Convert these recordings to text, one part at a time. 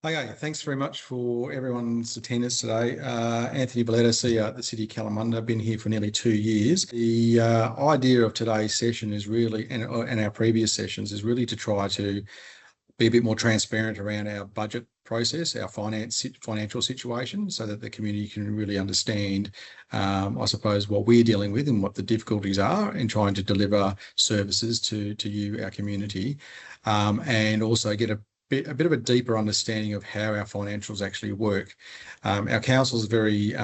Okay, thanks very much for everyone's attendance today. Anthony Valletta, CEO at the City of Kalamunda. I've been here for nearly 2 years. The idea of today's session is really, and our previous sessions, is really to try to be a bit more transparent around our budget process, our financial situation, so that the community can really understand, I suppose, what we're dealing with and what the difficulties are in trying to deliver services to you, our community, and also get a bit of a deeper understanding of how our financials actually work. Our council is very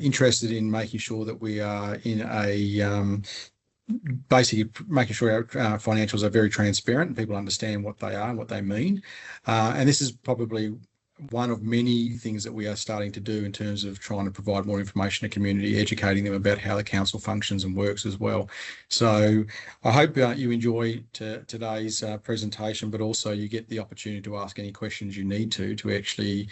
interested in making sure that we are in a basically making sure our financials are very transparent and people understand what they are and what they mean. And this is probably one of many things that we are starting to do in terms of trying to provide more information to community, educating them about how the council functions and works as well. So I hope you enjoy today's presentation, but also you get the opportunity to ask any questions you need to actually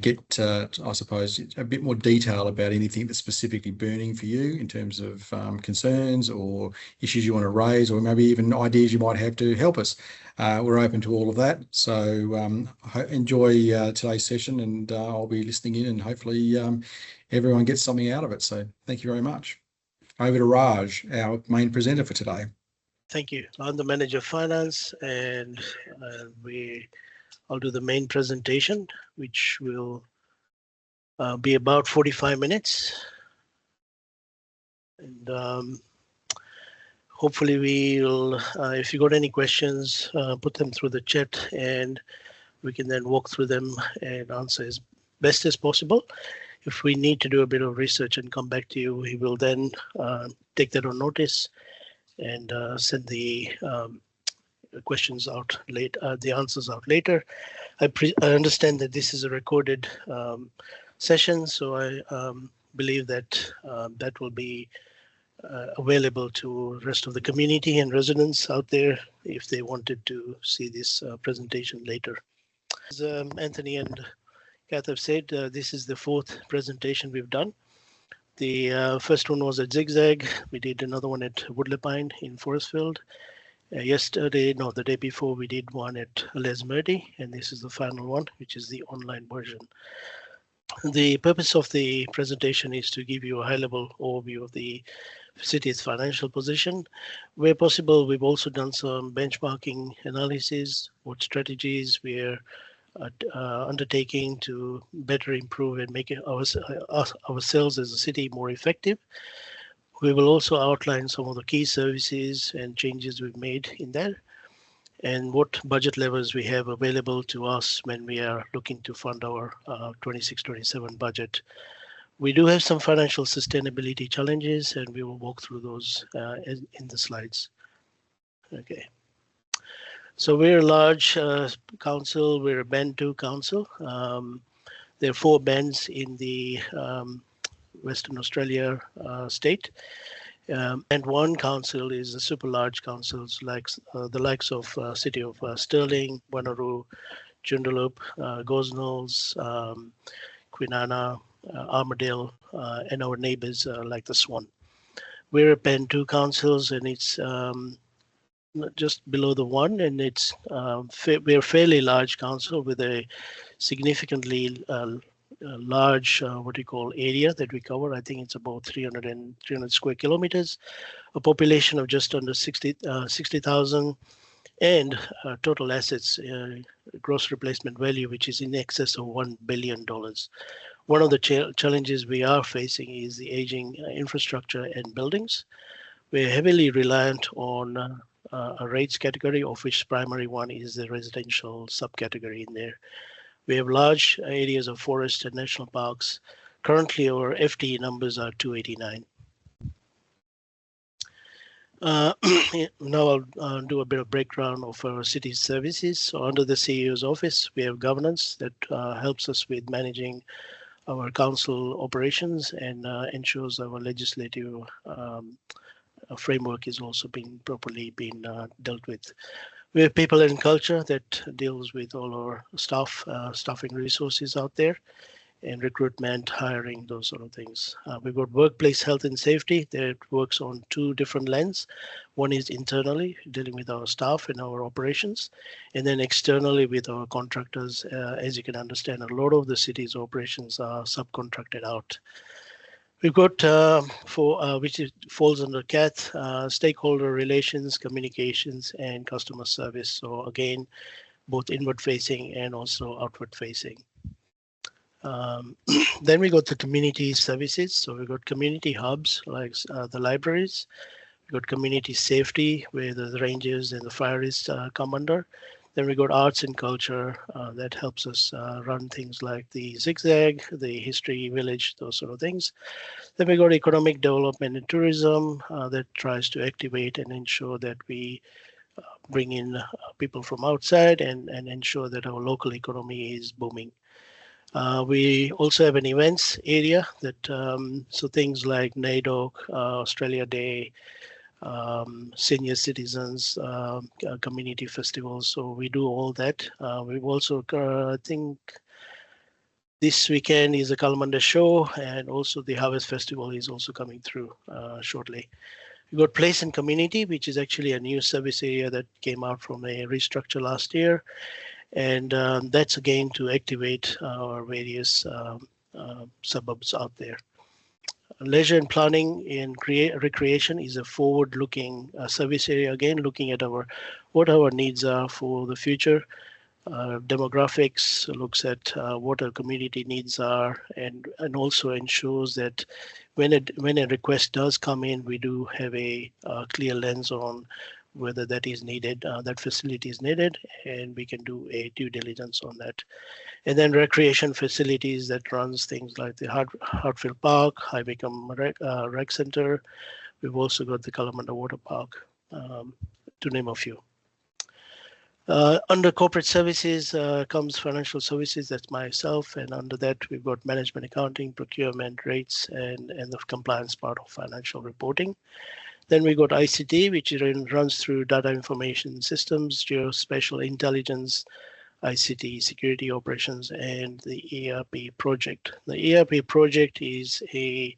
get, I suppose, a bit more detail about anything that's specifically burning for you in terms of concerns or issues you want to raise, or maybe even ideas you might have to help us. We're open to all of that. So enjoy today's session, and I'll be listening in, and hopefully everyone gets something out of it. So thank you very much. Over to Raj, our main presenter for today. Thank you. I'm the Manager of Finance, and I'll do the main presentation, which will be about 45 minutes. And hopefully we'll, if you got any questions, put them through the chat, and we can then walk through them and answer as best as possible. If we need to do a bit of research and come back to you, we will then take that on notice and send the questions out later, the answers out later. I understand that this is a recorded session, so I believe that that will be available to the rest of the community and residents out there if they wanted to see this presentation later. As Anthony and Kath have said, this is the 4th presentation we've done. The first one was at Zigzag. We did another one at Woodlepine in Forestfield. The day before, we did one at Les Murdy, and this is the final one, which is the online version. The purpose of the presentation is to give you a high-level overview of the city's financial position. Where possible, we've also done some benchmarking analysis, what strategies we're undertaking to better improve and make ourselves as a city more effective. We will also outline some of the key services and changes we've made in there, and what budget levels we have available to us when we are looking to fund our 26-27 budget. We do have some financial sustainability challenges, and we will walk through those in the slides. Okay. So we're a large council. We're a Band 2 council. There are 4 bands in the Western Australia state. And one council is a super large councils like the likes of City of Stirling, Wanneroo, Joondalup, Gosnells, Kwinana, Armadale, and our neighbours like the Swan. We're a Band 2 councils, and it's just below the 1, and it's we're a fairly large council with a significantly large area that we cover. I think it's about 300 square kilometers, a population of just under 60,000, and total assets, gross replacement value, which is in excess of $1 billion. One of the challenges we are facing is the aging infrastructure and buildings. We're heavily reliant on a rates category, of which primary one is the residential subcategory in there. We have large areas of forest and national parks. Currently, our FTE numbers are 289. Now I'll do a bit of breakdown of our city's services. So under the CEO's office, we have governance that helps us with managing our council operations and ensures our legislative framework is also being properly dealt with. We have people and culture that deals with all our staffing resources out there. and recruitment, hiring, those sort of things. We've got workplace health and safety that works on two different lenses. One is internally, dealing with our staff and our operations, and then externally with our contractors. As you can understand, a lot of the city's operations are subcontracted out. We've got falls under CAT, stakeholder relations, communications, and customer service. So again, both inward facing and also outward facing. Then we got the community services. So we've got community hubs like the libraries. We've got community safety where the rangers and the fires come under. Then we got arts and culture that helps us run things like the Zigzag, the history village, those sort of things. Then we got economic development and tourism that tries to activate and ensure that we bring in people from outside and ensure that our local economy is booming. We also have an events area that so things like NAIDOC, Australia Day, senior citizens, community festivals. So we do all that. We've also, I think this weekend is a Kalamunda show, and also the Harvest Festival is also coming through shortly. We've got place and community, which is actually a new service area that came out from a restructure last year. And that's again to activate our various suburbs out there. Leisure and planning in recreation is a forward-looking service area, again looking at what our needs are for the future. Demographics looks at what our community needs are, and also ensures that when a request does come in, we do have a clear lens on whether that is needed, that facility is needed, and we can do a due diligence on that. And then recreation facilities that runs things like the Hartfield Park, High Wycombe Rec Center. We've also got the Kalamunda Water Park, to name a few. Under corporate services comes financial services, that's myself, and under that we've got management accounting, procurement, rates, and the compliance part of financial reporting. Then we got ICT, which runs through data information systems, geospatial intelligence, ICT, security operations, and the ERP project. The ERP project is a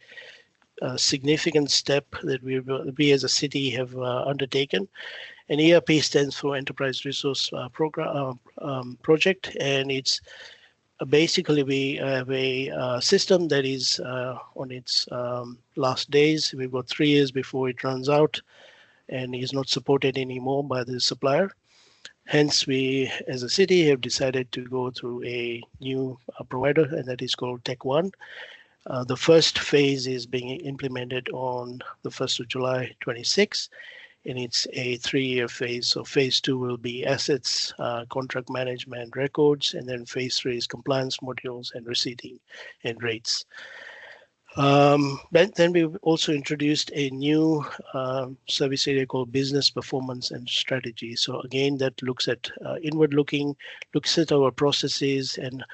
significant step that we as a city have undertaken. And ERP stands for Enterprise Resource Project, and it's basically we have a system that is on its last days. We've got 3 years before it runs out and is not supported anymore by the supplier. Hence, we as a city have decided to go through a new provider, and that is called Tech One. The first phase is being implemented on the 1st of July 26, and it's a 3-year phase. So phase 2 will be assets, contract management, records, and then phase 3 is compliance modules and receipting and rates. Then we've also introduced a new service area called business performance and strategy. So again, that looks at inward looking, looks at our processes, and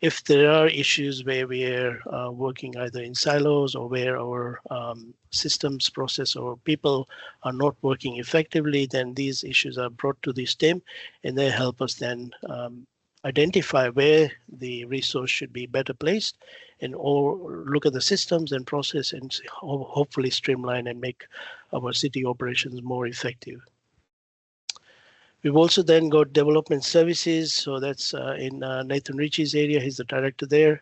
if there are issues where we are working either in silos or where our systems, process, or people are not working effectively, then these issues are brought to this team, and they help us then identify where the resource should be better placed, and or look at the systems and process and hopefully streamline and make our city operations more effective. We've also then got development services. So that's in Nathan Ritchie's area. He's the director there.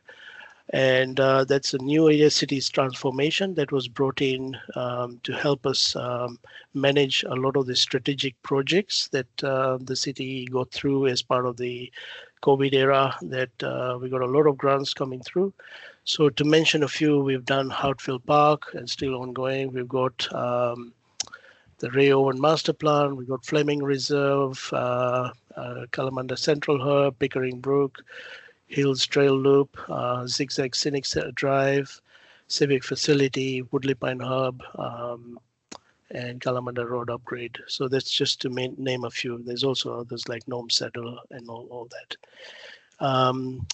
And that's a new area cities transformation that was brought in to help us manage a lot of the strategic projects that the city got through as part of the COVID era, that we got a lot of grants coming through. So to mention a few, we've done Hartfield Park and still ongoing. We've got the Ray Owen Master Plan. We've got Fleming Reserve, Kalamunda Central Hub, Pickering Brook, Hills Trail Loop, Zigzag Scenic Drive, Civic Facility, Woodley Pine Hub, and Kalamunda Road Upgrade. So that's just to name a few. There's also others like Gnome Saddle and all that.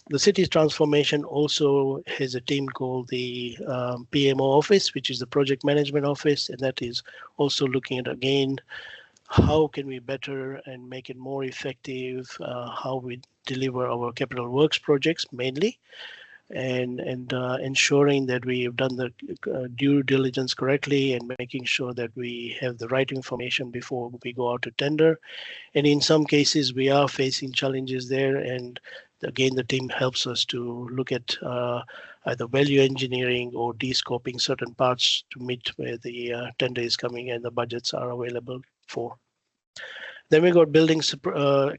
The city's transformation also has a team called the PMO office, which is the project management office, and that is also looking at, again, how can we better and make it more effective, how we deliver our capital works projects mainly. and ensuring that we have done the due diligence correctly and making sure that we have the right information before we go out to tender. And in some cases, we are facing challenges there. And again, the team helps us to look at either value engineering or de-scoping certain parts to meet where the tender is coming and the budgets are available for. Then we got building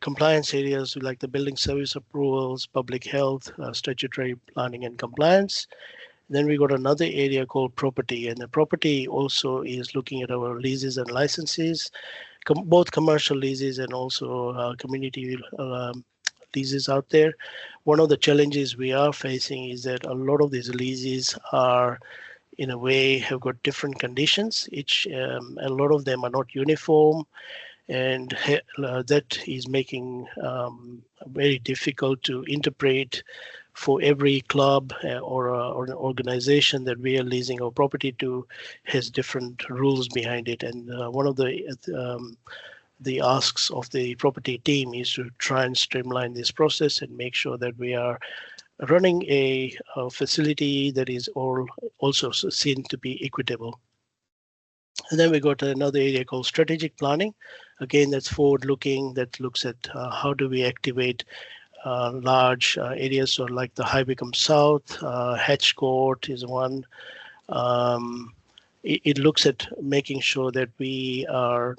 compliance areas like the building service approvals, public health, statutory planning and compliance. Then we got another area called property, and the property also is looking at our leases and licenses, both commercial leases and also community leases out there. One of the challenges we are facing is that a lot of these leases are, in a way, have got different conditions. A lot of them are not uniform, and that is making very difficult to interpret for every club or an organization that we are leasing our property to. Has different rules behind it. And one of the asks of the property team is to try and streamline this process and make sure that we are running a facility that is also seen to be equitable. And then we got another area called strategic planning. Again, that's forward-looking, that looks at how do we activate large areas, so like the High Wycombe South, Hatch Court is one. It looks at making sure that we are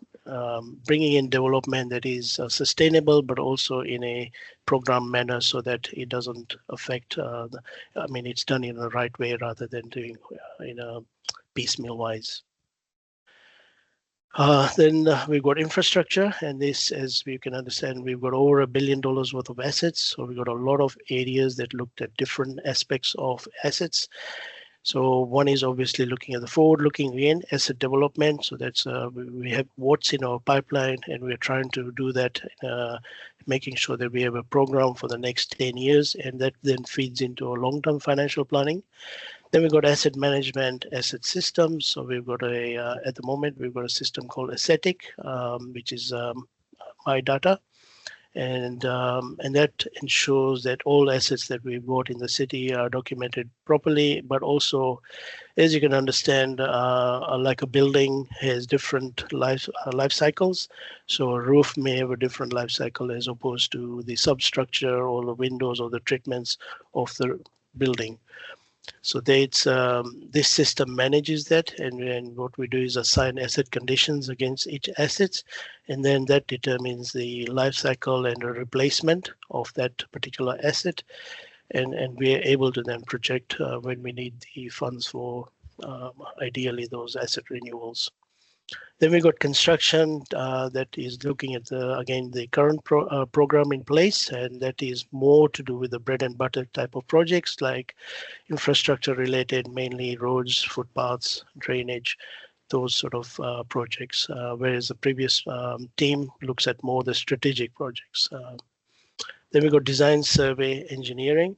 bringing in development that is sustainable, but also in a program manner so that it doesn't affect, it's done in the right way rather than doing in a piecemeal wise. Then we've got infrastructure, and this, as we can understand, we've got over $1 billion worth of assets. So we've got a lot of areas that looked at different aspects of assets. So one is obviously looking at the forward-looking in asset development. So that's we have what's in our pipeline, and we're trying to do that, making sure that we have a program for the next 10 years, and that then feeds into our long-term financial planning. Then we've got asset management, asset systems. So we've got at the moment, we've got a system called Ascetic, which is my data. And that ensures that all assets that we've got in the city are documented properly, but also, as you can understand, like a building has different life cycles. So a roof may have a different life cycle as opposed to the substructure or the windows or the treatments of the building. So this system manages that, and what we do is assign asset conditions against each asset, and then that determines the life cycle and the replacement of that particular asset, and we are able to then project when we need the funds for ideally those asset renewals. Then we got construction that is looking at the current program in place, and that is more to do with the bread and butter type of projects like infrastructure related, mainly roads, footpaths, drainage, those sort of projects, whereas the previous team looks at more the strategic projects. Then we got design, survey, engineering,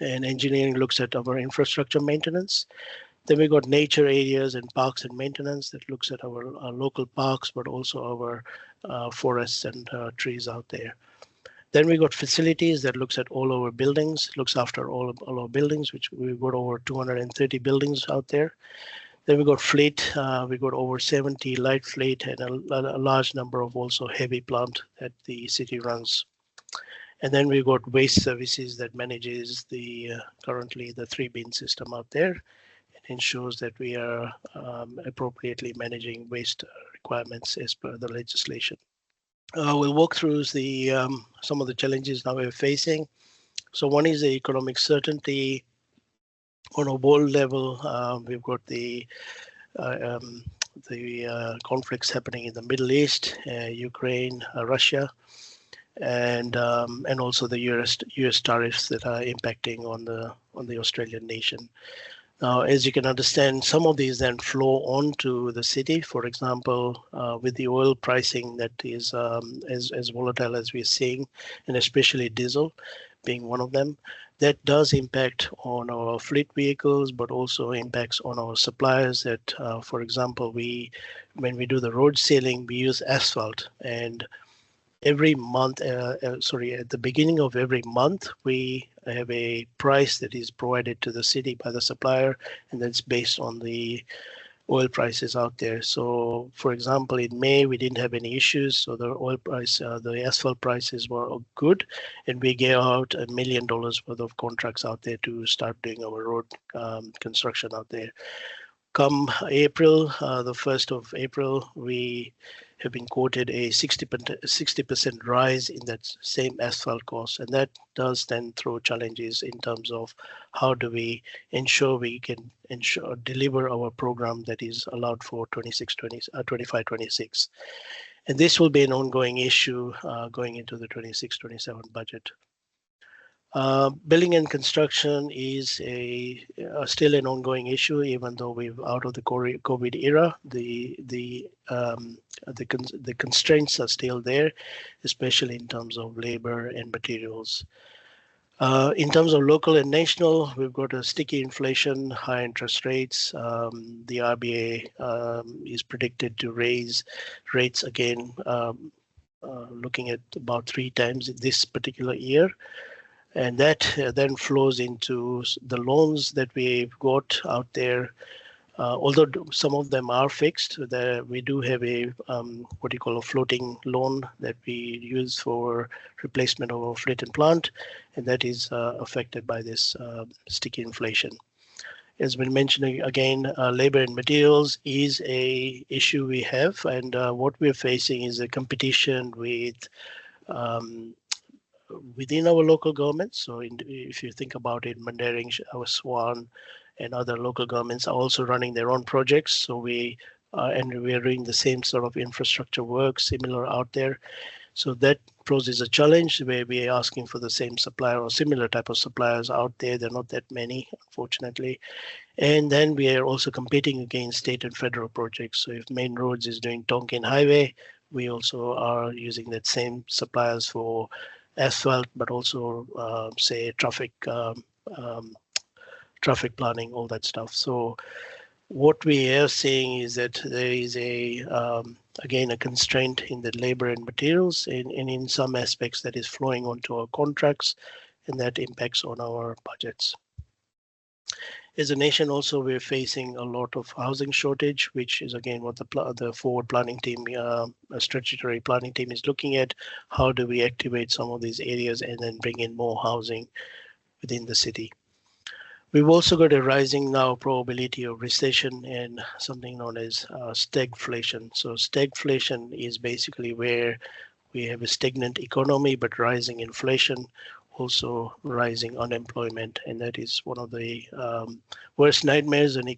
and engineering looks at our infrastructure maintenance. Then we got nature areas and parks and maintenance that looks at our local parks, but also our forests and trees out there. Then we got facilities that looks at all our buildings, looks after all our buildings, which we've got over 230 buildings out there. Then we got fleet, we got over 70 light fleet and a large number of also heavy plant that the city runs. And then we got waste services that manages currently the 3-bin system out there. Ensures that we are appropriately managing waste requirements as per the legislation. We'll walk through some of the challenges now we're facing. So one is the economic certainty. On a world level, we've got the conflicts happening in the Middle East, Ukraine, Russia, and also the US tariffs that are impacting on the Australian nation. Now, as you can understand, some of these then flow onto the city. For example, with the oil pricing that is as volatile as we're seeing, and especially diesel being one of them, that does impact on our fleet vehicles, but also impacts on our suppliers that, for example, when we do the road sealing, we use asphalt. And every month, at the beginning of every month, we have a price that is provided to the city by the supplier, and that's based on the oil prices out there. So, for example, in May, we didn't have any issues. So the oil price, the asphalt prices were good, and we gave out $1 million worth of contracts out there to start doing our road construction out there. Come April, the 1st of April, we have been quoted a 60% rise in that same asphalt cost. And that does then throw challenges in terms of how do we ensure we can deliver our program that is allowed for 25-26. And this will be an ongoing issue going into the 26-27 budget. Building and construction is still an ongoing issue, even though we're out of the COVID era. The constraints are still there, especially in terms of labor and materials. In terms of local and national, we've got a sticky inflation, high interest rates. The RBA is predicted to raise rates again, looking at about 3 times this particular year. And that then flows into the loans that we've got out there. Although some of them are fixed, we do have a what you call a floating loan that we use for replacement of our fleet and plant, and that is affected by this sticky inflation. As been mentioning again, labor and materials is a issue we have, and what we're facing is a competition with within our local governments. So if you think about it, Mandering, our Swan, and other local governments are also running their own projects. So we are doing the same sort of infrastructure work, similar out there. So that poses a challenge where we are asking for the same supplier or similar type of suppliers out there. There are not that many, unfortunately. And then we are also competing against state and federal projects. So if Main Roads is doing Tonkin Highway, we also are using that same suppliers for asphalt, but also say traffic planning, all that stuff. So what we are seeing is that there is again a constraint in the labor and materials, and in some aspects that is flowing onto our contracts, and that impacts on our budgets. As a nation, also we're facing a lot of housing shortage, which is again what the forward planning team, statutory planning team is looking at. How do we activate some of these areas and then bring in more housing within the city? We've also got a rising now probability of recession and something known as stagflation. So stagflation is basically where we have a stagnant economy but rising inflation, also rising unemployment, and that is one of the worst nightmares an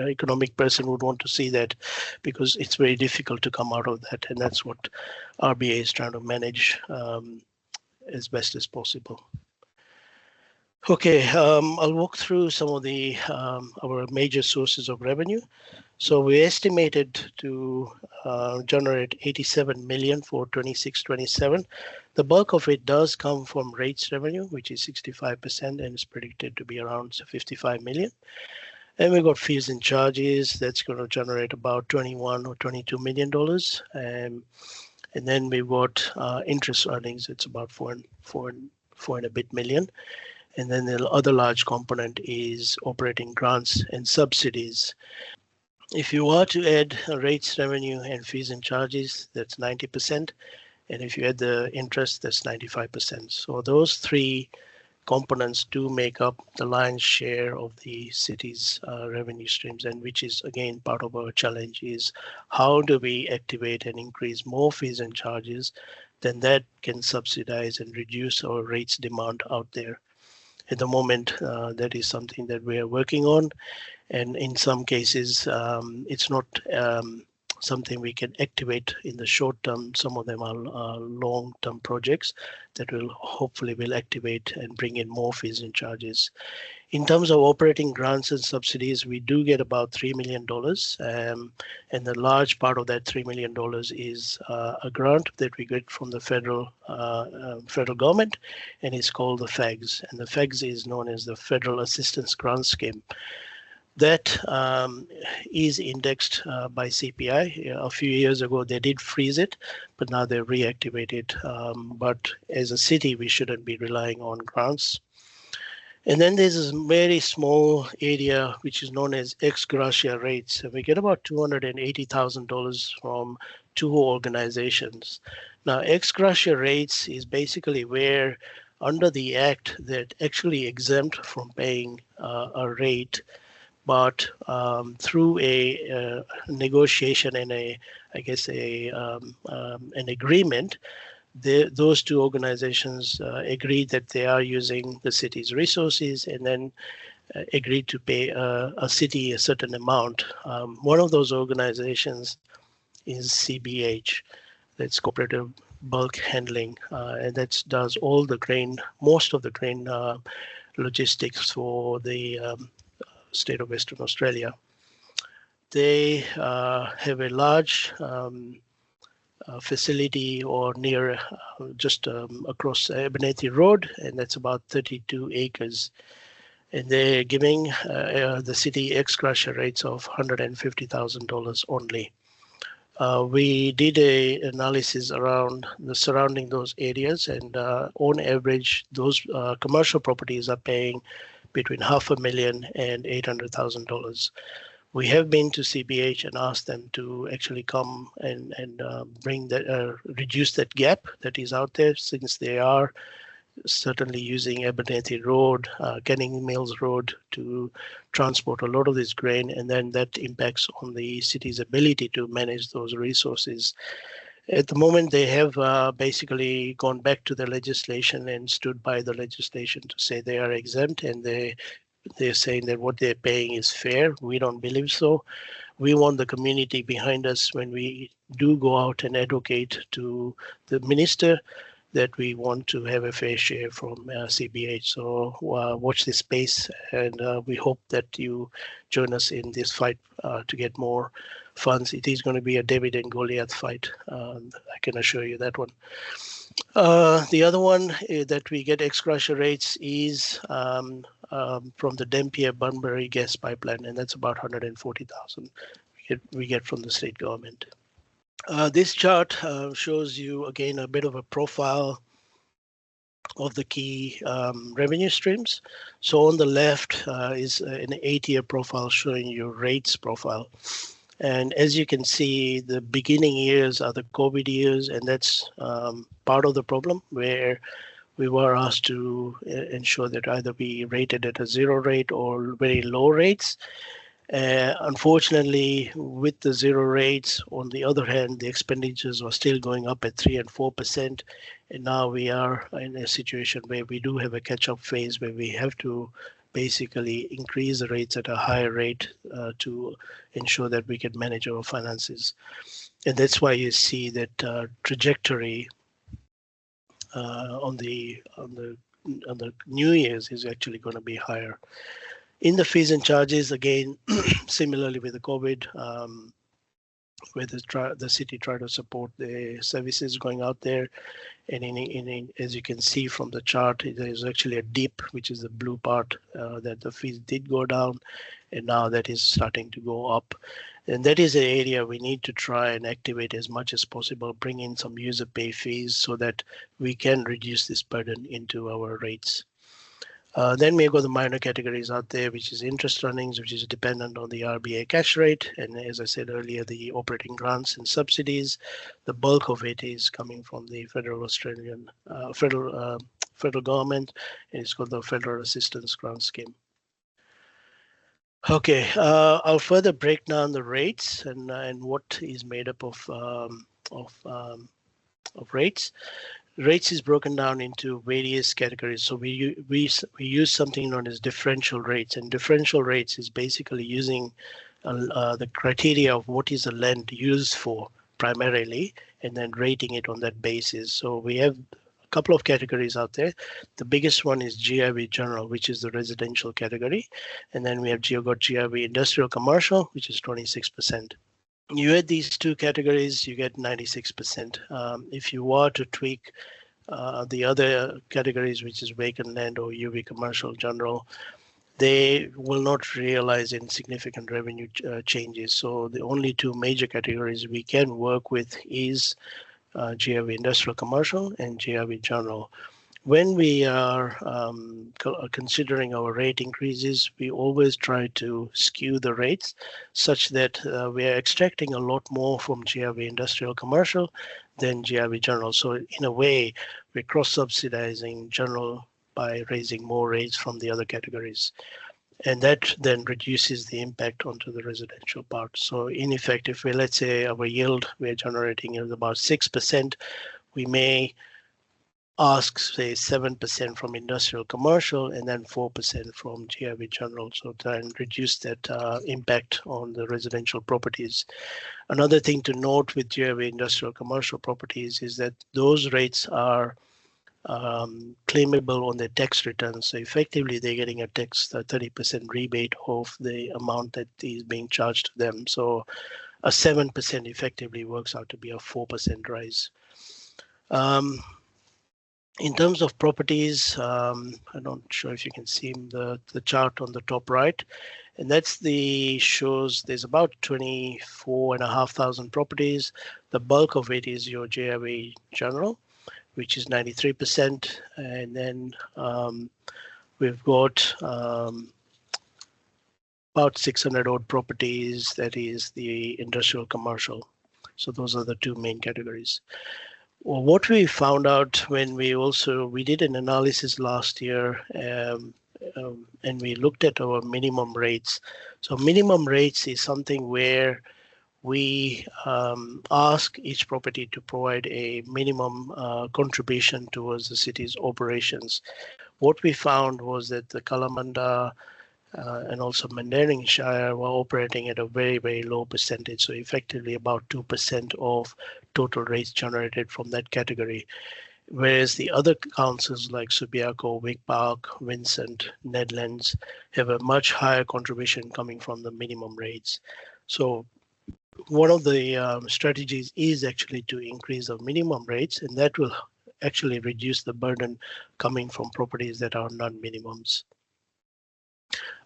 economic person would want to see, that because it's very difficult to come out of that, and that's what RBA is trying to manage as best as possible. Okay, I'll walk through some of the our major sources of revenue. So we estimated to generate 87 million for 26-27. The bulk of it does come from rates revenue, which is 65%, and is predicted to be around 55 million. And we've got fees and charges that's going to generate about 21 or 22 million dollars. And then we've got interest earnings. It's about four and a bit million. And then the other large component is operating grants and subsidies. If you are to add rates revenue and fees and charges, that's 90%. And if you add the interest, that's 95%. So those 3 components do make up the lion's share of the city's revenue streams, and which is again part of our challenge is how do we activate and increase more fees and charges, then that can subsidize and reduce our rates demand out there. At the moment, that is something that we are working on, and in some cases, it's not something we can activate in the short term. Some of them are long-term projects that will hopefully activate and bring in more fees and charges. In terms of operating grants and subsidies, we do get about $3 million, and the large part of that $3 million is a grant that we get from the federal government, and it's called the FAGS. And the FAGS is known as the Federal Assistance Grant Scheme. That is indexed by CPI. A few years ago, they did freeze it, but now they reactivate it. But as a city, we shouldn't be relying on grants. And then there's this very small area which is known as ex-gratia rates. And we get about $280,000 from two organizations. Now, ex-gratia rates is basically where under the Act that actually exempt from paying a rate, but through a negotiation and an agreement, those two organizations agreed that they are using the city's resources and then agreed to pay a city a certain amount. One of those organizations is CBH, that's Cooperative Bulk Handling, and that does all the grain, most of the grain logistics for the state of Western Australia. They have a large facility or near just across Abernethy Road, and that's about 32 acres. And they're giving the city ex-gratia rates of $150,000 only. We did an analysis around the surrounding those areas, and on average, those commercial properties are paying between $500,000 and $800,000. We have been to CBH and asked them to actually come and bring that, reduce that gap that is out there, since they are certainly using Abernethy Road, Canning Mills Road to transport a lot of this grain, and then that impacts on the city's ability to manage those resources. At the moment, they have basically gone back to the legislation and stood by the legislation to say they are exempt, and they're saying that what they're paying is fair. We don't believe so. We want the community behind us when we do go out and advocate to the minister that we want to have a fair share from CBH. So watch this space, and we hope that you join us in this fight to get more funds. It is going to be a David and Goliath fight. I can assure you that one. The other one that we get ex-gratia rates is from the Dampier-Bunbury gas pipeline, and that's about $140,000 we get from the state government. This chart shows you again a bit of a profile of the key revenue streams. So on the left is an 8-year profile showing your rates profile. And as you can see, the beginning years are the COVID years, and that's part of the problem, where we were asked to ensure that either be rated at a zero rate or very low rates. Unfortunately, with the zero rates, on the other hand, the expenditures are still going up at 3% and 4%. And now we are in a situation where we do have a catch-up phase where we have to basically increase the rates at a higher rate to ensure that we can manage our finances. And that's why you see that trajectory on the New Year's is actually going to be higher. In the fees and charges, again, similarly with the COVID, where the city tried to support the services going out there. And as you can see from the chart, there is actually a dip, which is the blue part, that the fees did go down, and now that is starting to go up. And that is an area we need to try and activate as much as possible, bring in some user pay fees so that we can reduce this burden into our rates. Then we've got the minor categories out there, which is interest earnings, which is dependent on the RBA cash rate. And as I said earlier, the operating grants and subsidies, the bulk of it is coming from the federal government, and it's called the Federal Assistance Grant Scheme. Okay, I'll further break down the rates and what is made up of rates. Rates is broken down into various categories. So we use something known as differential rates, and differential rates is basically using the criteria of what is the land used for primarily, and then rating it on that basis. So we have a couple of categories out there. The biggest one is GIV General, which is the residential category, and then we have GIV Industrial Commercial, which is 26%. You add these two categories, you get 96%. If you were to tweak the other categories, which is vacant land or UV Commercial General, they will not realize any significant revenue changes. So the only two major categories we can work with is GRV Industrial Commercial and GRV General. When we are considering our rate increases, we always try to skew the rates such that we are extracting a lot more from GRV Industrial Commercial than GRV General. So in a way, we're cross-subsidizing General by raising more rates from the other categories. And that then reduces the impact onto the residential part. So in effect, if we, let's say our yield we're generating is about 6%, we may ask, say, 7% from industrial commercial and then 4% from GRV General, so try and reduce that impact on the residential properties. Another thing to note with GRV industrial commercial properties is that those rates are claimable on their tax returns. So effectively, they're getting a tax 30% rebate of the amount that is being charged to them. So a 7% effectively works out to be a 4% rise. In terms of properties, I'm not sure if you can see the chart on the top right, and that's shows there's about 24,500 properties. The bulk of it is your GRV General, which is 93%, and then we've got about 600 odd properties, that is the industrial commercial. So those are the two main categories. Well, what we found out when we did an analysis last year and we looked at our minimum rates. So minimum rates is something where we ask each property to provide a minimum contribution towards the city's operations. What we found was that the Kalamunda and also Mandarin Shire were operating at a very, very low percentage. So effectively about 2% of total rates generated from that category. Whereas the other councils like Subiaco, Wick Park, Vincent, Nedlands have a much higher contribution coming from the minimum rates. So one of the strategies is actually to increase the minimum rates, and that will actually reduce the burden coming from properties that are non-minimums.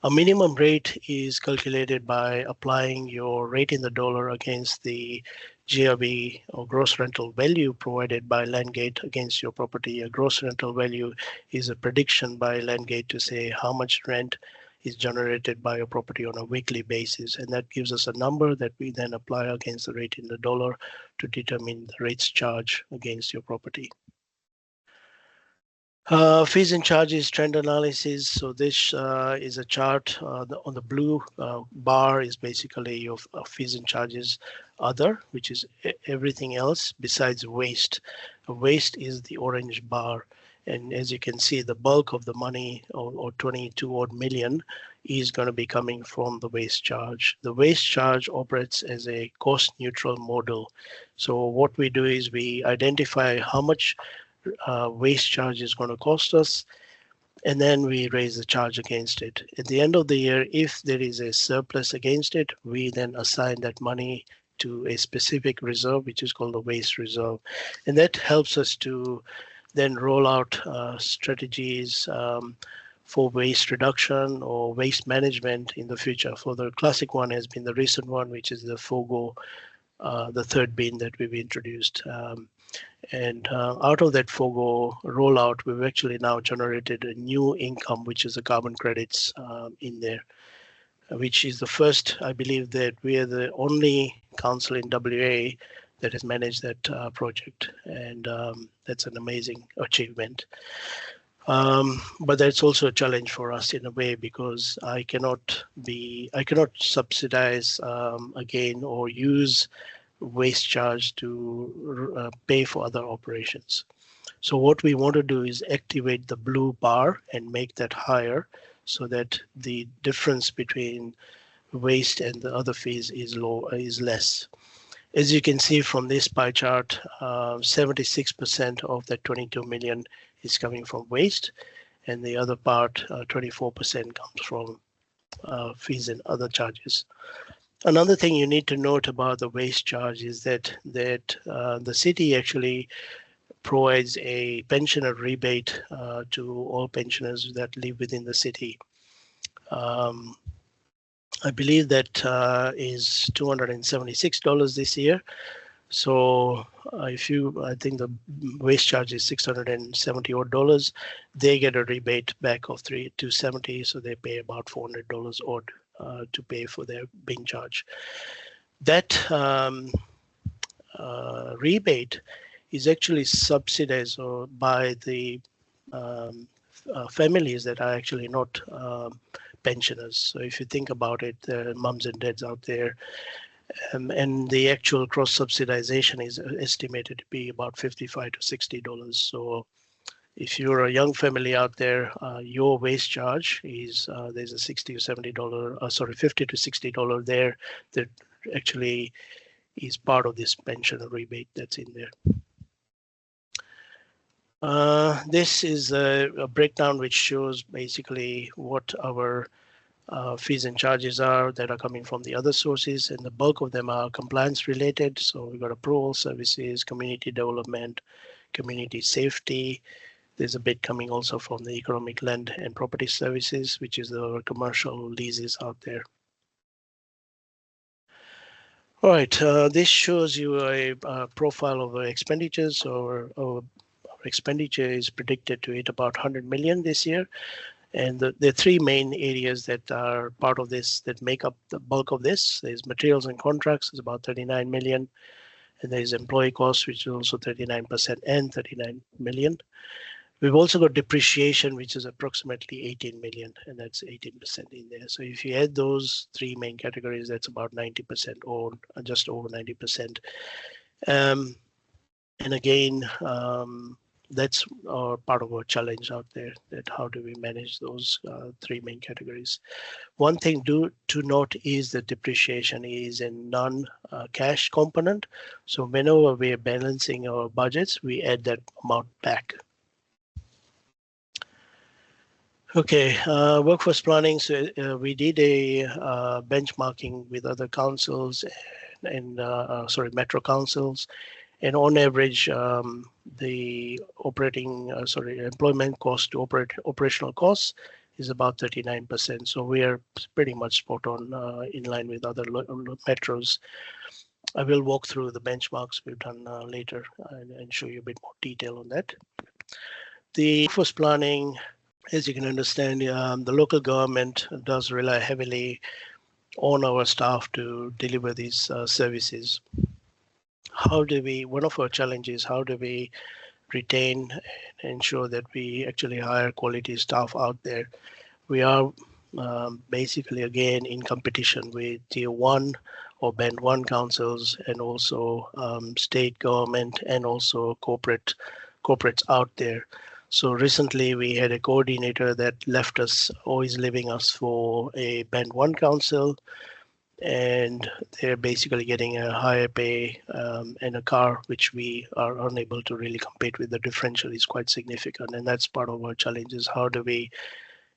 A minimum rate is calculated by applying your rate in the dollar against the GRV or gross rental value provided by Landgate against your property. A gross rental value is a prediction by Landgate to say how much rent is generated by your property on a weekly basis, and that gives us a number that we then apply against the rate in the dollar to determine the rates charged against your property. Fees and charges trend analysis. So this is a chart on the blue bar is basically your fees and charges other, which is everything else besides waste. Waste is the orange bar. And as you can see, the bulk of the money, or 22 odd million, is going to be coming from the waste charge. The waste charge operates as a cost neutral model. So what we do is we identify how much waste charge is going to cost us, and then we raise the charge against it. At the end of the year, if there is a surplus against it, we then assign that money to a specific reserve, which is called the waste reserve. And that helps us to then roll out strategies for waste reduction or waste management in the future. For the classic one has been the recent one, which is the FOGO, the third bin that we've introduced. And out of that FOGO rollout, we've actually now generated a new income, which is the carbon credits in there, which is the first, I believe that we are the only council in WA that has managed that project. And that's an amazing achievement. But that's also a challenge for us in a way, because I cannot subsidize again or use waste charge to pay for other operations. So what we want to do is activate the blue bar and make that higher so that the difference between waste and the other fees is less. As you can see from this pie chart, 76% of that 22 million is coming from waste, and the other part, 24%, comes from fees and other charges. Another thing you need to note about the waste charge is that the city actually provides a pensioner rebate to all pensioners that live within the city. I believe that is $276 this year. So I think the waste charge is $670 odd. They get a rebate back of $270, so they pay about $400 odd to pay for their bin charge. That rebate is actually subsidized by the families that are actually not pensioners. So if you think about it, mums and dads out there, and the actual cross subsidization is estimated to be about $55 to $60. So if you're a young family out there, your waste charge is there's a $60 to $70, $50 to $60 there that actually is part of this pension rebate that's in there. This is a breakdown which shows basically what our fees and charges are that are coming from the other sources, and the bulk of them are compliance related. So we've got approval services, community development, community safety. There's a bit coming also from the economic land and property services, which is the commercial leases out there. All right, this shows you a profile of our expenditures. Our expenditure is predicted to hit about 100 million this year. And the three main areas that are part of this, that make up the bulk of this, is materials and contracts, is about 39 million. And there's employee costs, which is also 39% and 39 million. We've also got depreciation, which is approximately 18 million, and that's 18% in there. So if you add those three main categories, that's about 90% or just over 90%. And again, that's part of our challenge out there, that how do we manage those three main categories. One thing to note is that depreciation is a non-cash component. So whenever we're balancing our budgets, we add that amount back. Okay, workforce planning. So we did a benchmarking with other councils and metro councils. And on average, the employment cost to operational costs is about 39%. So we are pretty much spot on in line with other metros. I will walk through the benchmarks we've done later and show you a bit more detail on that. The workforce planning, as you can understand, the local government does rely heavily on our staff to deliver these services. One of our challenges, how do we retain and ensure that we actually hire quality staff out there? We are basically, again, in competition with tier 1 or band 1 councils, and also state government, and also corporates out there. So recently we had a coordinator that left us, or is leaving us, for a band 1 council, and they're basically getting a higher pay and a car, which we are unable to really compete with. The differential is quite significant, and that's part of our challenges. How do we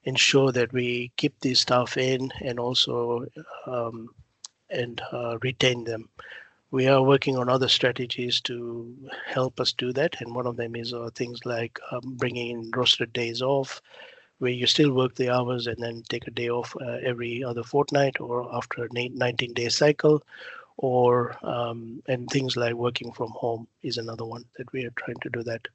ensure that we keep these staff in, and also retain them? We are working on other strategies to help us do that, and one of them is things like bringing in rostered days off, where you still work the hours and then take a day off every other fortnight or after a 19-day cycle, or and things like working from home is another one that we are trying to do that.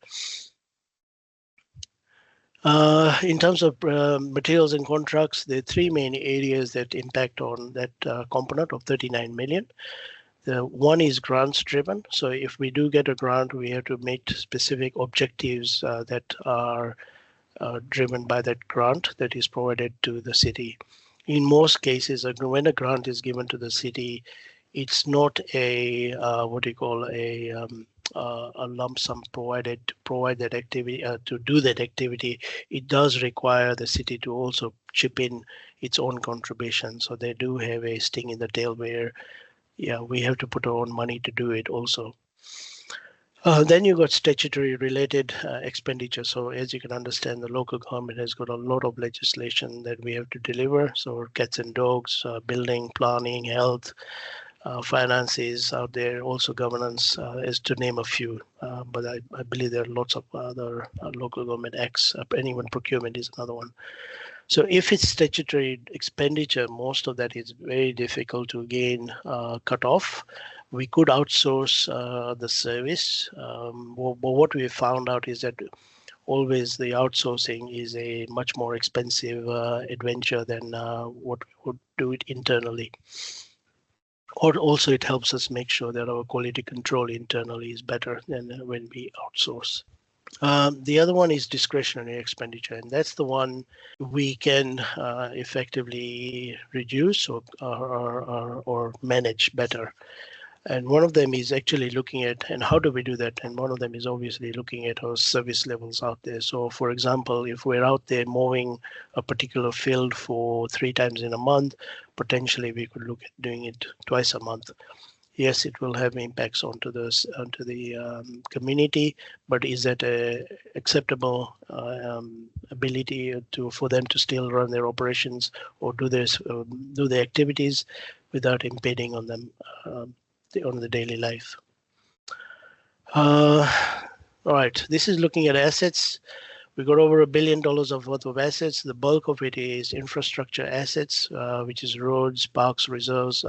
In terms of materials and contracts, there are three main areas that impact on that component of 39 million. The one is grants driven. So if we do get a grant, we have to meet specific objectives that are driven by that grant that is provided to the city. In most cases, when a grant is given to the city, it's not a a lump sum provided to provide that activity, to do that activity. It does require the city to also chip in its own contribution. So they do have a sting in the tail where, yeah, we have to put our own money to do it also. Then you got statutory related expenditure. So as you can understand, the local government has got a lot of legislation that we have to deliver. So cats and dogs, building, planning, health, finances out there, also governance, is to name a few. But I believe there are lots of other local government acts, and even procurement is another one. So if it's statutory expenditure, most of that is very difficult to again cut off. We could outsource the service, but what we found out is that always the outsourcing is a much more expensive adventure than what we would do it internally. Or also it helps us make sure that our quality control internally is better than when we outsource. The other one is discretionary expenditure, and that's the one we can effectively reduce or manage better. And one of them is actually looking at, and how do we do that? And one of them is obviously looking at our service levels out there. So for example, if we're out there mowing a particular field for 3 times in a month, potentially we could look at doing it twice a month. Yes, it will have impacts onto the community, but is that a acceptable ability for them to still run their operations or do their activities without impeding on them on the daily life? All right, this is looking at assets. We got over $1 billion worth of assets. The bulk of it is infrastructure assets, which is roads, parks, reserves,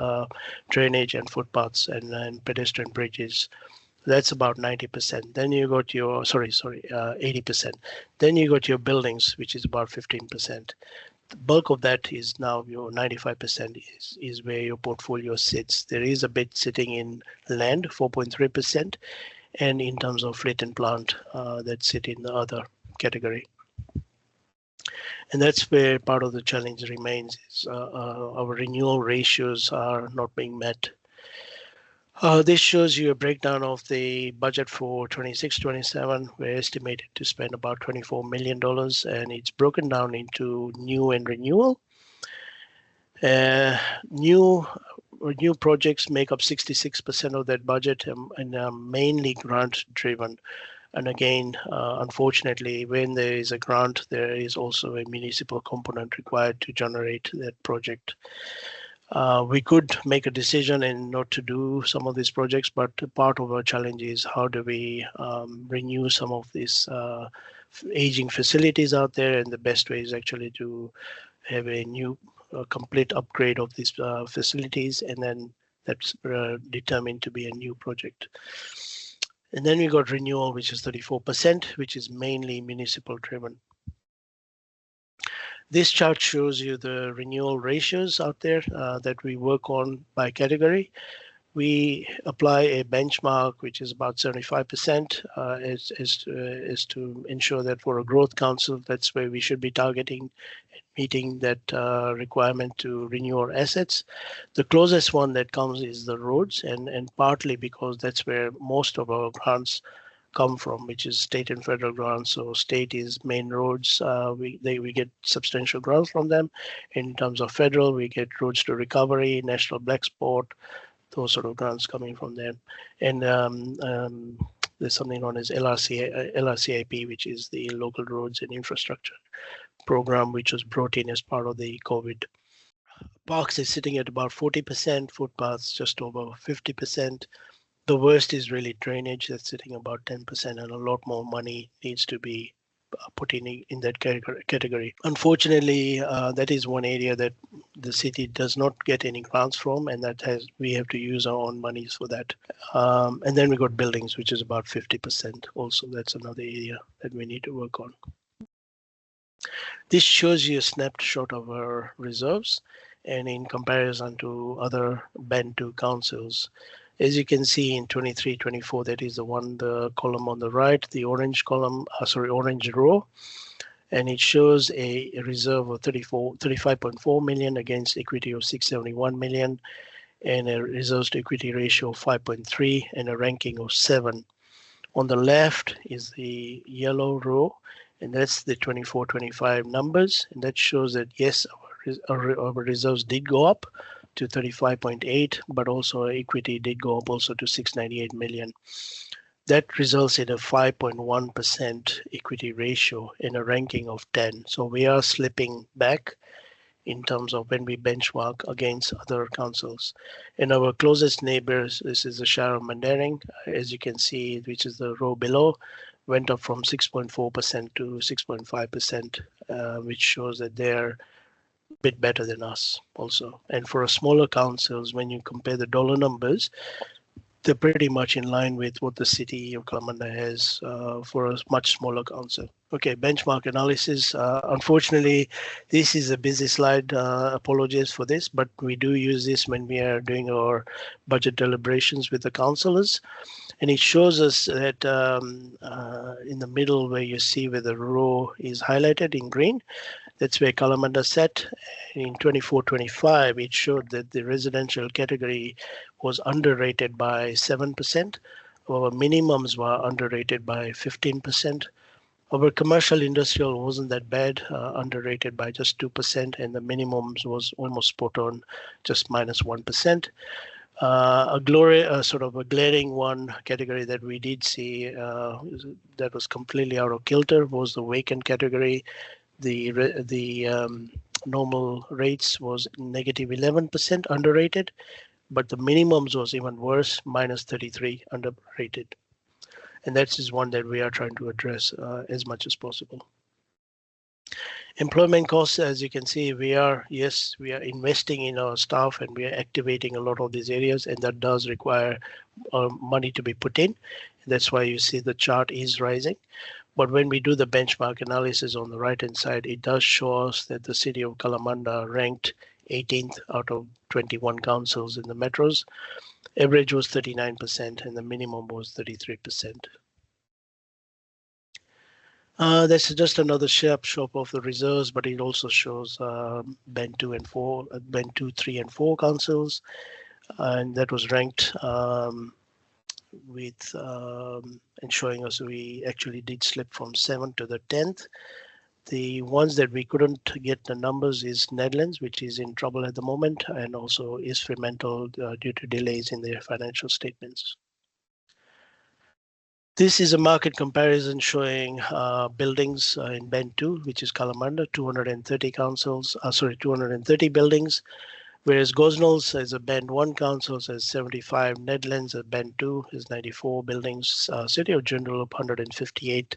drainage, and footpaths, and pedestrian bridges. That's about 90%. Then you got your 80%. Then you got your buildings, which is about 15%. The bulk of that is now your 95% is where your portfolio sits. There is a bit sitting in land, 4.3%, and in terms of fleet and plant, that sit in the other category. And that's where part of the challenge remains, is our renewal ratios are not being met. This shows you a breakdown of the budget for 26-27. We're estimated to spend about $24 million, and it's broken down into new and renewal. New projects make up 66% of that budget and are mainly grant driven. And again, unfortunately, when there is a grant, there is also a municipal component required to generate that project. We could make a decision and not to do some of these projects, but part of our challenge is how do we renew some of these aging facilities out there, and the best way is actually to have a new complete upgrade of these facilities, and then that's determined to be a new project. And then we got renewal, which is 34%, which is mainly municipal driven. This chart shows you the renewal ratios out there that we work on by category. We apply a benchmark, which is about 75%, is to ensure that for a growth council, that's where we should be targeting, meeting that requirement to renew our assets. The closest one that comes is the roads, and partly because that's where most of our grants come from, which is state and federal grants. So state is main roads. We get substantial grants from them. In terms of federal, we get roads to recovery, national black spot, those sort of grants coming from them. And there's something known as LRCIP, which is the local roads and infrastructure program, which was brought in as part of the COVID. Parks is sitting at about 40%, footpaths just over 50%. The worst is really drainage, that's sitting about 10%, and a lot more money needs to be put in that category. Unfortunately, that is one area that the city does not get any grants from, and we have to use our own monies for that. And then we got buildings, which is about 50%. Also, that's another area that we need to work on. This shows you a snapshot of our reserves, and in comparison to other Band 2 councils. As you can see in 23-24, that is the column on the right, the orange column, orange row, and it shows a reserve of 35.4 million against equity of 671 million, and a reserves to equity ratio of 5.3 and a ranking of 7. On the left is the yellow row, and that's the 24-25 numbers, and that shows that yes, our reserves did go up to 35.8, but also equity did go up also to 698 million. That results in a 5.1% equity ratio in a ranking of 10. So we are slipping back in terms of when we benchmark against other councils. And our closest neighbors, this is the Shire of Mandarin, as you can see, which is the row below, went up from 6.4% to 6.5%, which shows that they're a bit better than us also. And for a smaller councils, when you compare the dollar numbers, they're pretty much in line with what the city of Kalamunda has for a much smaller council. Okay, benchmark analysis. Unfortunately, this is a busy slide. Apologies for this, but we do use this when we are doing our budget deliberations with the councillors. And it shows us that in the middle where you see where the row is highlighted in green, that's where Kalamunda sat. In 24-25, it showed that the residential category was underrated by 7%. Our minimums were underrated by 15%. Our commercial industrial wasn't that bad, underrated by just 2%, and the minimums was almost spot on, just minus 1%. Sort of a glaring one category that we did see that was completely out of kilter was the vacant category. The normal rates was negative 11% underrated, but the minimums was even worse, minus 33 underrated. And that is one that we are trying to address as much as possible. Employment costs, as you can see, we are investing in our staff and we are activating a lot of these areas, and that does require money to be put in. That's why you see the chart is rising. But when we do the benchmark analysis on the right-hand side, it does show us that the city of Kalamunda ranked 18th out of 21 councils in the metros. Average was 39% and the minimum was 33%. That's just another snapshot of the reserves, but it also shows Band 2 and 4, Band 2, 3 and 4 councils. And that was ranked with and showing us we actually did slip from 7th to the 10th. The ones that we couldn't get the numbers is Netherlands, which is in trouble at the moment, and also is Fremantle due to delays in their financial statements. This is a market comparison showing buildings in Band 2, which is Kalamunda, 230 councils, 230 buildings, whereas Gosnells as a Band 1 council has 75, Netherlands as Band 2 is 94 buildings, City of Joondalup 158,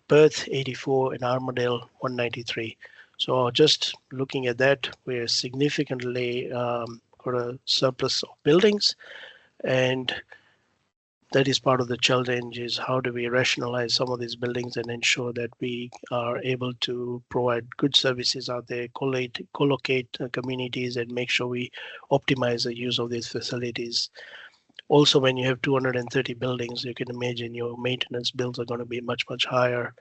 Perth 84, and Armidale 193. So just looking at that, we're significantly got a surplus of buildings, and that is part of the challenge is how do we rationalize some of these buildings and ensure that we are able to provide good services out there, collocate communities and make sure we optimize the use of these facilities. Also, when you have 230 buildings, you can imagine your maintenance bills are going to be much, much higher.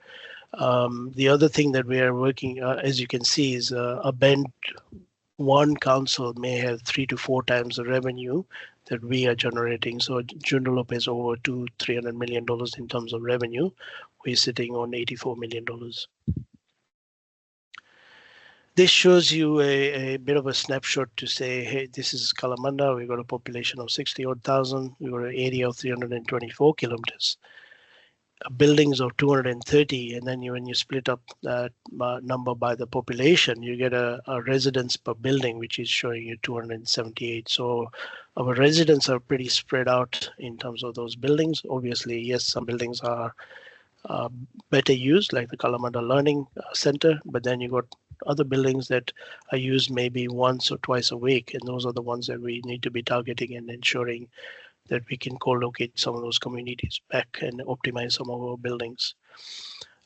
The other thing that we are working, as you can see, is a Band 1 council may have 3 to 4 times the revenue that we are generating. So Joondalup is over $300 million in terms of revenue. We're sitting on $84 million. This shows you a bit of a snapshot to say, hey, this is Kalamunda. We've got a population of 60,000. We've got an area of 324 kilometers. Buildings of 230, and then when you split up that number by the population, you get a residence per building, which is showing you 278. So our residents are pretty spread out in terms of those buildings. Obviously, yes, some buildings are better used, like the Kalamunda Learning Center, but then you got other buildings that are used maybe once or twice a week, and those are the ones that we need to be targeting and ensuring that we can co-locate some of those communities back and optimize some of our buildings.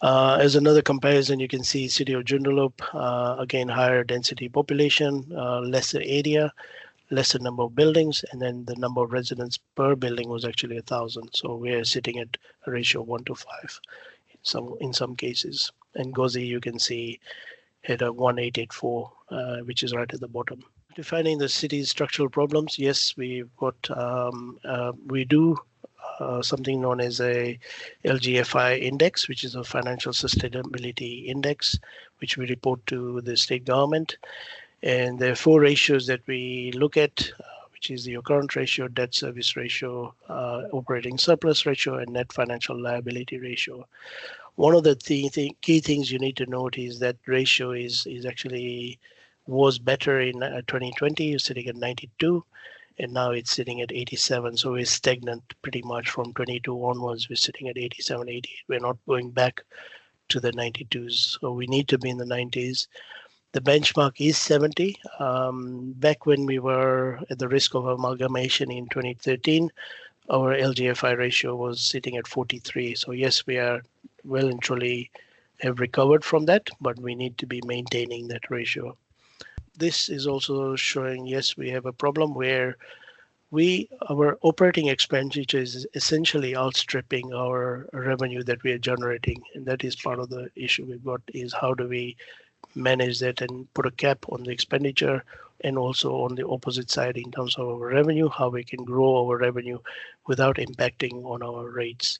As another comparison, you can see City of Joondalup, again, higher density population, lesser area, lesser number of buildings, and then the number of residents per building was actually 1,000. So we're sitting at a ratio of 1 to 5 in some cases. And Gozi, you can see, had a 1,884, which is right at the bottom. Defining the city's structural problems, yes, we've got, we do something known as a LGFI index, which is a financial sustainability index, which we report to the state government. And there are 4 ratios that we look at, which is your current ratio, debt service ratio, operating surplus ratio, and net financial liability ratio. One of the key things you need to note is that ratio is actually was better in 2020, sitting at 92, and now it's sitting at 87. So we're stagnant pretty much from 22 onwards. We're sitting at 87, 88. We're not going back to the 92s. So we need to be in the 90s. The benchmark is 70. Back when we were at the risk of amalgamation in 2013, our LGFI ratio was sitting at 43. So yes, we are well and truly have recovered from that, but we need to be maintaining that ratio. This is also showing, yes, we have a problem where our operating expenditure is essentially outstripping our revenue that we are generating. And that is part of the issue we've got, is how do we manage that and put a cap on the expenditure, and also on the opposite side in terms of our revenue, how we can grow our revenue without impacting on our rates.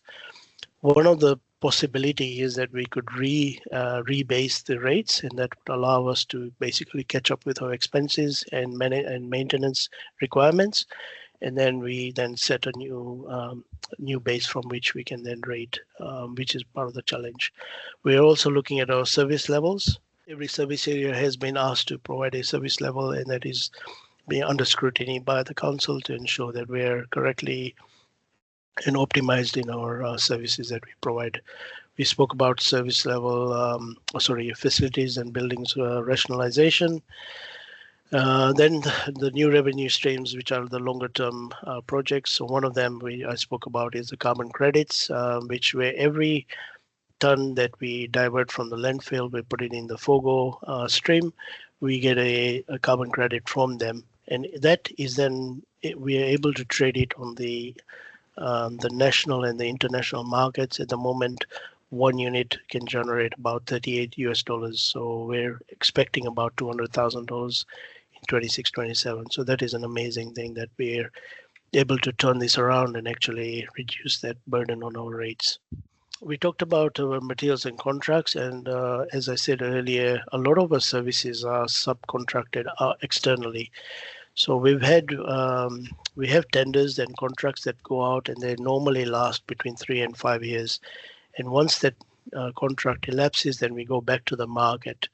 One of the possibility is that we could rebase the rates, and that would allow us to basically catch up with our expenses and maintenance requirements, and then we set a new base from which we can then rate, which is part of the challenge. We are also looking at our service levels. Every service area has been asked to provide a service level, and that is being under scrutiny by the council to ensure that we are correctly and optimized in our services that we provide. We spoke about service level, facilities and buildings rationalization. Then the new revenue streams, which are the longer term projects. So one of them I spoke about is the carbon credits, which where every ton that we divert from the landfill, we put it in the FOGO stream, we get a carbon credit from them. And that is then, we are able to trade it on the national and the international markets. At the moment, one unit can generate about $38. So we're expecting about $200,000 in 26, 27. So that is an amazing thing that we're able to turn this around and actually reduce that burden on our rates. We talked about our materials and contracts, and as I said earlier, a lot of our services are subcontracted externally. So we have tenders and contracts that go out, and they normally last between 3 and 5 years. And once that contract elapses, then we go back to the market.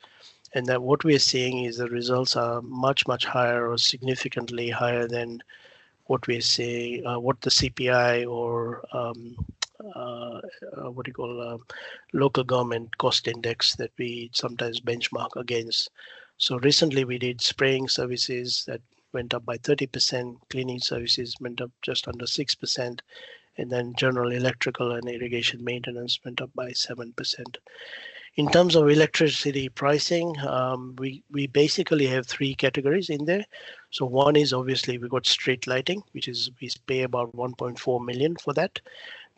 And that what we are seeing is the results are much, much higher, or significantly higher than what we are seeing, what the CPI or local government cost index that we sometimes benchmark against. So recently we did spraying services that went up by 30%, cleaning services went up just under 6%, and then general electrical and irrigation maintenance went up by 7%. In terms of electricity pricing, we basically have 3 categories in there. So one is obviously we got street lighting, which is we pay about 1.4 million for that.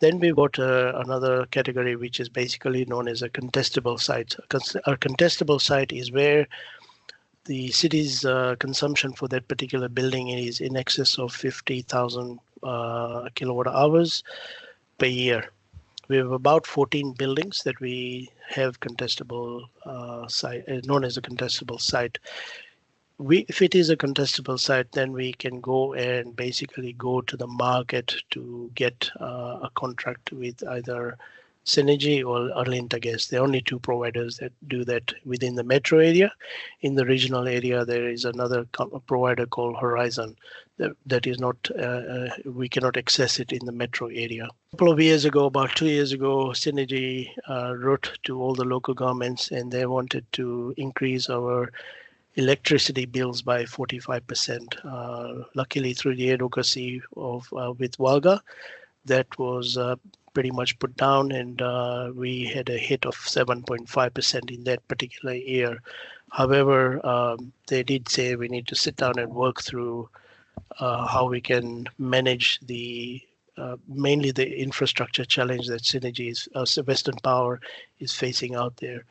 Then we've got another category, which is basically known as a contestable site. A contestable site is where the city's consumption for that particular building is in excess of 50,000 kilowatt hours per year. We have about 14 buildings that we have contestable site, known as a contestable site. If it is a contestable site, then we can go and basically go to the market to get a contract with either Synergy or Arlinta Gas. There are only 2 providers that do that within the metro area. In the regional area, there is another provider called Horizon. That is not, we cannot access it in the metro area. A couple of years ago, about 2 years ago, Synergy wrote to all the local governments, and they wanted to increase our electricity bills by 45%. Luckily, through the advocacy with WALGA, that was pretty much put down, and we had a hit of 7.5% in that particular year. However, they did say we need to sit down and work through how we can manage mainly the infrastructure challenge that Synergy Western Power is facing out there.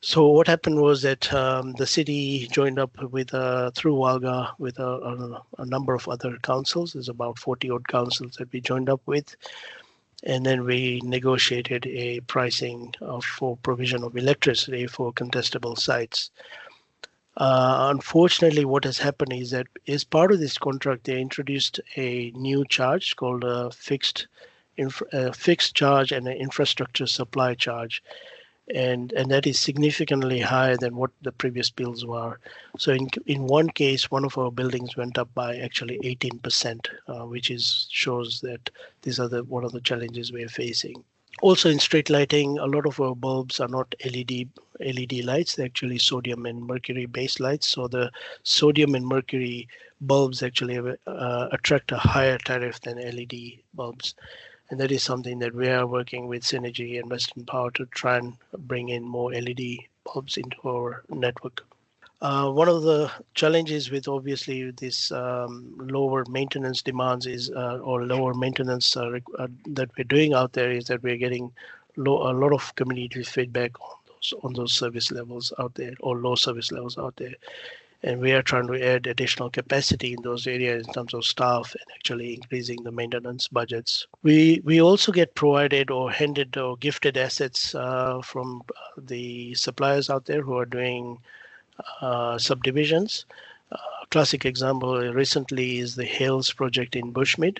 So what happened was that the city joined up with through WALGA with a number of other councils. There's about 40 odd councils that we joined up with. And then we negotiated a pricing for provision of electricity for contestable sites. Unfortunately, what has happened is that as part of this contract, they introduced a new charge called a fixed charge and an infrastructure supply charge. and that is significantly higher than what the previous bills were. So in one case, one of our buildings went up by actually 18%, which shows that these are one of the challenges we are facing. Also in street lighting, a lot of our bulbs are not LED lights, they're actually sodium and mercury based lights. So the sodium and mercury bulbs actually attract a higher tariff than LED bulbs. And that is something that we are working with Synergy and Western Power to try and bring in more LED bulbs into our network. One of the challenges with obviously this lower maintenance demands is, or lower maintenance that we're doing out there, is that we're getting a lot of community feedback on those service levels out there, or low service levels out there. And we are trying to add additional capacity in those areas in terms of staff and actually increasing the maintenance budgets. We also get provided or handed or gifted assets from the suppliers out there who are doing subdivisions. Classic example recently is the Hales project in Bushmead,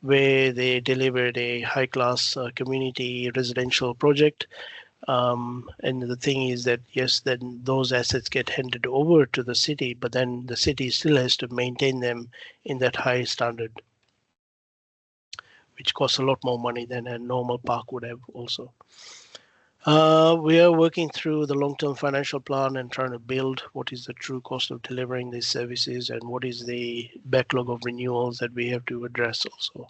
where they delivered a high-class community residential project. And the thing is that, yes, then those assets get handed over to the city, but then the city still has to maintain them in that high standard, which costs a lot more money than a normal park would have also. We are working through the long-term financial plan and trying to build what is the true cost of delivering these services and what is the backlog of renewals that we have to address also.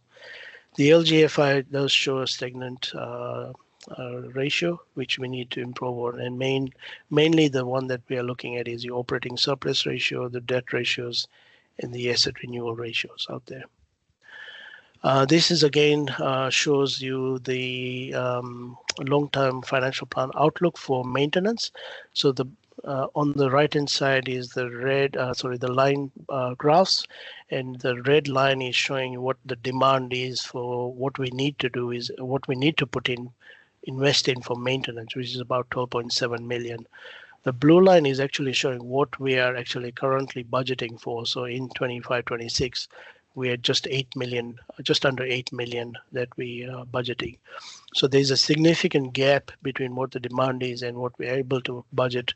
The LGFI does show a stagnant ratio, which we need to improve on, and mainly the one that we are looking at is the operating surplus ratio, the debt ratios, and the asset renewal ratios out there. This is again shows you the long-term financial plan outlook for maintenance. So the on the right-hand side is the red, the line graphs, and the red line is showing what the demand is for what we need to do, is what we need to invest in for maintenance, which is about 12.7 million. The blue line is actually showing what we are actually currently budgeting for. So in 25-26, we are just 8 million, just under 8 million that we are budgeting. So there's a significant gap between what the demand is and what we're able to budget.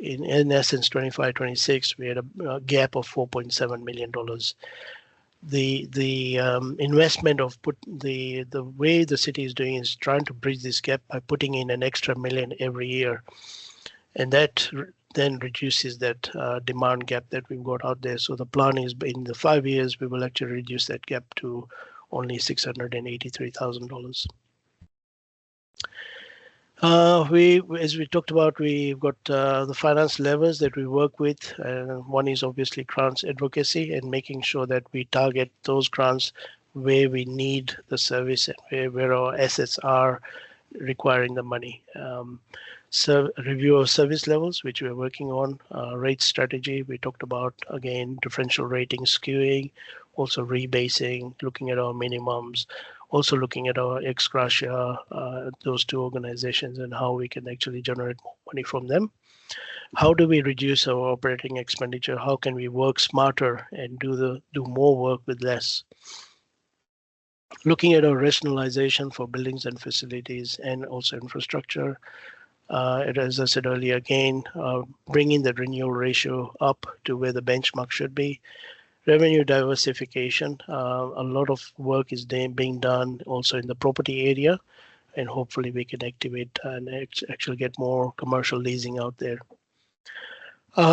In essence, 25-26, we had a gap of $4.7 million. The investment of the way the city is doing is trying to bridge this gap by putting in an extra million every year, and that then reduces that demand gap that we've got out there. So the plan is in the 5 years we will actually reduce that gap to only $683,000. As we talked about, we've got the finance levers that we work with. One is obviously grants advocacy and making sure that we target those grants where we need the service and where our assets are requiring the money. So review of service levels, which we're working on, rate strategy. We talked about, again, differential rating skewing, also rebasing, looking at our minimums, also looking at our Ex-gratia, those two organizations, and how we can actually generate more money from them. How do we reduce our operating expenditure? How can we work smarter and do more work with less? Looking at our rationalization for buildings and facilities and also infrastructure. As I said earlier, again, bringing the renewal ratio up to where the benchmark should be. Revenue diversification, a lot of work is being done also in the property area, and hopefully we can activate and actually get more commercial leasing out there.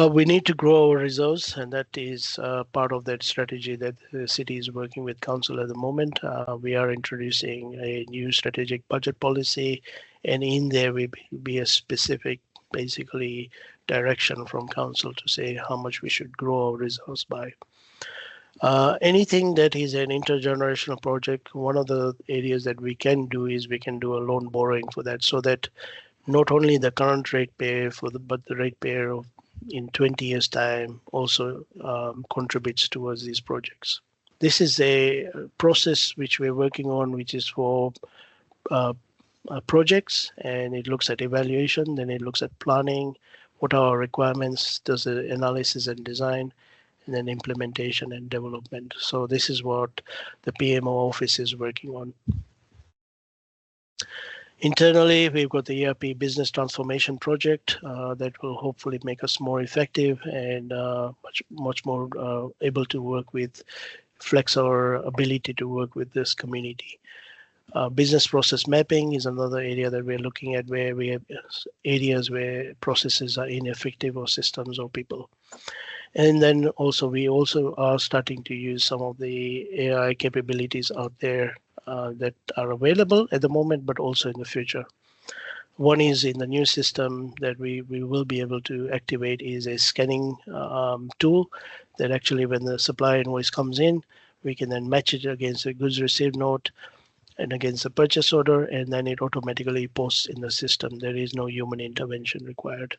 We need to grow our reserves, and that is part of that strategy that the city is working with council at the moment. We are introducing a new strategic budget policy, and in there will be a specific, basically, direction from council to say how much we should grow our reserves by. Anything that is an intergenerational project, one of the areas that we can do is we can do a loan borrowing for that, so that not only the current ratepayer but the ratepayer in 20 years' time also contributes towards these projects. This is a process which we're working on, which is for projects, and it looks at evaluation, then it looks at planning, what are our requirements, does the analysis and design, and then implementation and development. So this is what the PMO office is working on. Internally, we've got the ERP business transformation project that will hopefully make us more effective and much more able to work with, flex our ability to work with this community. Business process mapping is another area that we're looking at, where we have areas where processes are ineffective, or systems or people. And then also we also are starting to use some of the AI capabilities out there that are available at the moment, but also in the future. One is in the new system that we will be able to activate is a scanning tool that actually, when the supplier invoice comes in, we can then match it against a goods received note and against the purchase order, and then it automatically posts in the system. There is no human intervention required.